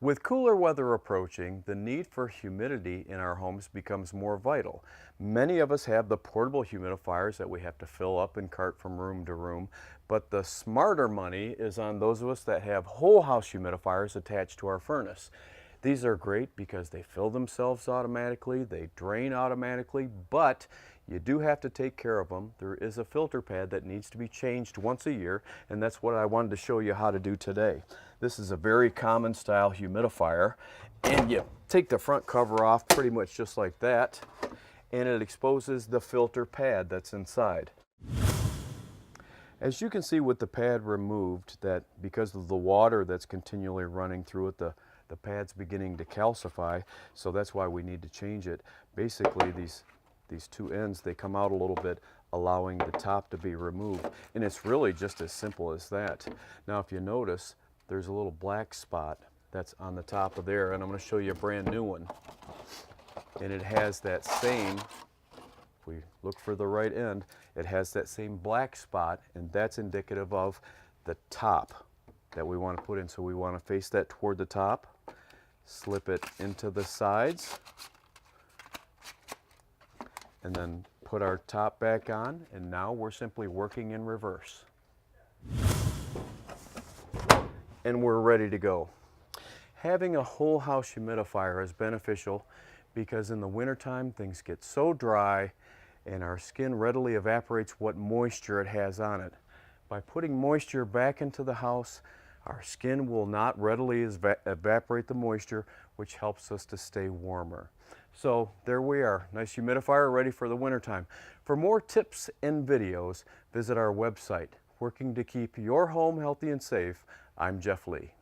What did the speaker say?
With cooler weather approaching, the need for humidity in our homes becomes more vital. Many of us have the portable humidifiers that we have to fill up and cart from room to room, but the smarter money is on those of us that have whole house humidifiers attached to our furnace. These are great because they fill themselves automatically, they drain automatically, but you do have to take care of them. There is a filter pad that needs to be changed once a year, and that's what I wanted to show you how to do today. This is a very common style humidifier, and you take the front cover off pretty much just like that, and it exposes the filter pad that's inside. As you can see with the pad removed, that because of the water that's continually running through it, the pad's beginning to calcify, so that's why we need to change it. Basically, these two ends, they come out a little bit, allowing the top to be removed, and it's really just as simple as that. Now if you notice, there's a little black spot that's on the top of there, and I'm going to show you a brand new one, and it has that same, if we look for the right end, it has that same black spot, and that's indicative of the top that we want to put in. So we want to face that toward the top, slip it into the sides, and then put our top back on, and now we're simply working in reverse. And we're ready to go. Having a whole house humidifier is beneficial because in the wintertime things get so dry and our skin readily evaporates what moisture it has on it. By putting moisture back into the house, our skin will not readily evaporate the moisture, which helps us to stay warmer. So there we are, nice humidifier ready for the wintertime. For more tips and videos, visit our website. Working to keep your home healthy and safe, I'm Jeff Lee.